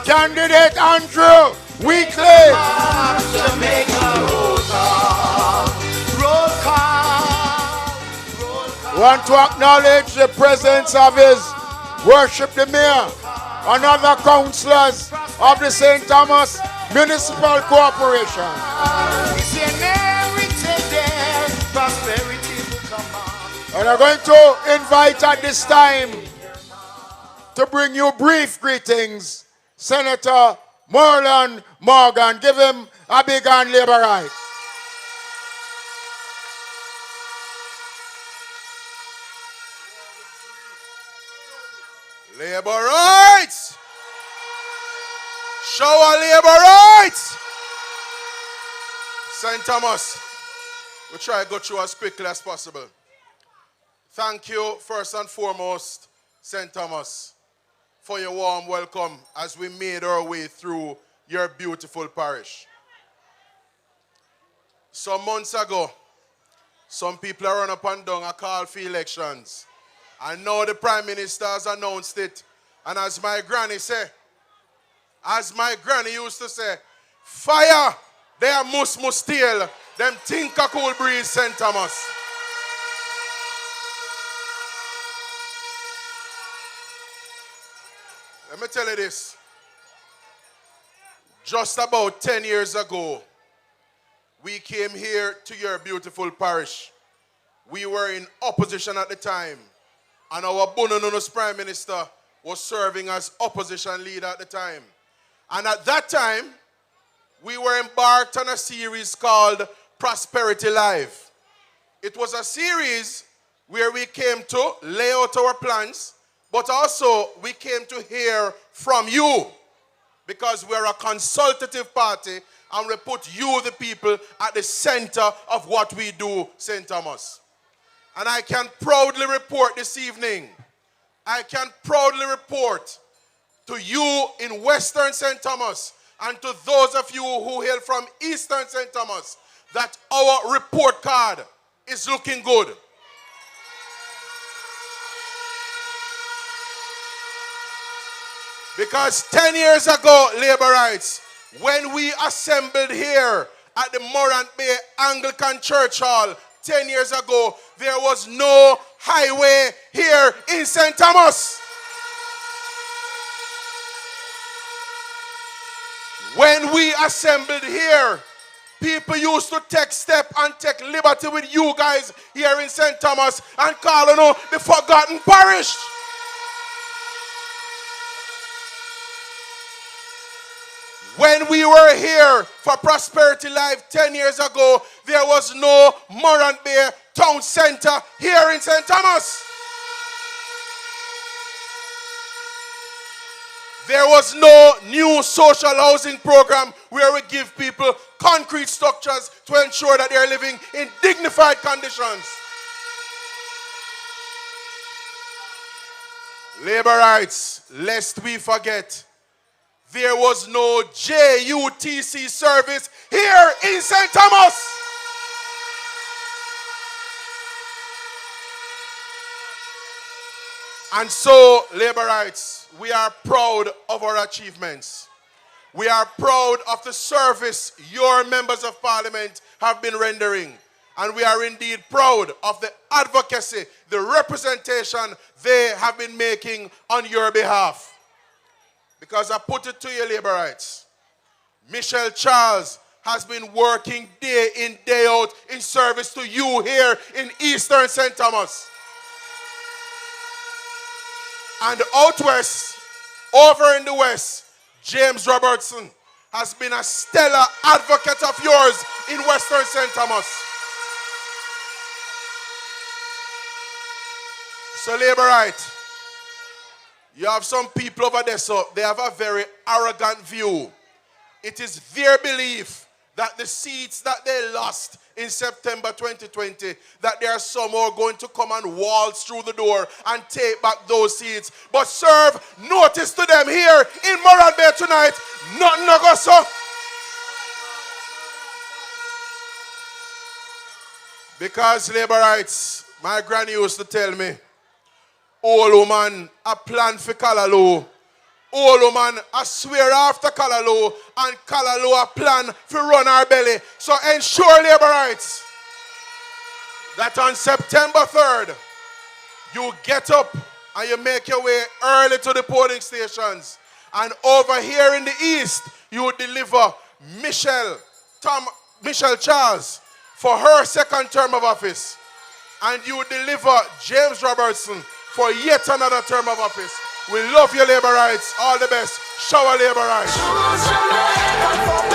Candidate Andrew, weekly. Want to acknowledge the presence of his worship the mayor and other councillors of the St. Thomas Municipal Corporation. And I'm going to invite at this time to bring you brief greetings, Senator Marlon Morgan. Give him a big hand, Labour right. Labour rights! Show our Labour rights! St. Thomas, we'll try to go through as quickly as possible. Thank you, first and foremost, St. Thomas, for your warm welcome as we made our way through your beautiful parish. Some months ago, some people are run up and down a call for elections. And now the Prime Minister has announced it. And as my granny used to say, fire, they are must steal. Them think a cool breeze, St. Thomas. Let me tell you this. Just about 10 years ago, we came here to your beautiful parish. We were in opposition at the time. And our Bononono's Prime Minister was serving as opposition leader at the time. And at that time, we were embarked on a series called Prosperity Live. It was a series where we came to lay out our plans, but also we came to hear from you, because we're a consultative party and we put you, the people, at the center of what we do, St. Thomas. And I can proudly report this evening, I can proudly report to you in Western St. Thomas and to those of you who hail from Eastern St. Thomas that our report card is looking good. Because 10 years ago, Labour rights, when we assembled here at the Morant Bay Anglican Church Hall 10 years ago, there was no highway here in St. Thomas. When we assembled here, people used to take step and take liberty with you guys here in St. Thomas and call you the forgotten parish. When we were here for Prosperity Live 10 years ago, there was no Morant Bay Town Center here in St. Thomas. There was no new social housing program where we give people concrete structures to ensure that they are living in dignified conditions. Labour rights, lest we forget, there was no JUTC service here in St. Thomas. And so, Labour rights, we are proud of our achievements. We are proud of the service your members of parliament have been rendering. And we are indeed proud of the advocacy, the representation they have been making on your behalf. Because I put it to you, Labour rights, Michelle Charles has been working day in, day out in service to you here in Eastern St. Thomas. And out west, over in the west, James Robertson has been a stellar advocate of yours in Western St. Thomas. So, Labour right, you have some people over there, so they have a very arrogant view. It is their belief that the seats that they lost in September 2020, that they are somehow going to come and waltz through the door and take back those seats. But serve notice to them here in Morant Bay tonight, nothing no go so. Because Labour rights, my granny used to tell me, old woman, a plan for Callaloo, old woman I swear after Callaloo, and Callaloo a plan to run our belly. So ensure labor rights that on September 3rd, you get up and you make your way early to the polling stations. And over here in the east, you deliver Michelle Charles for her second term of office. And you deliver James Robertson for yet another term of office. We love your labor rights. All the best. Shower labor rights.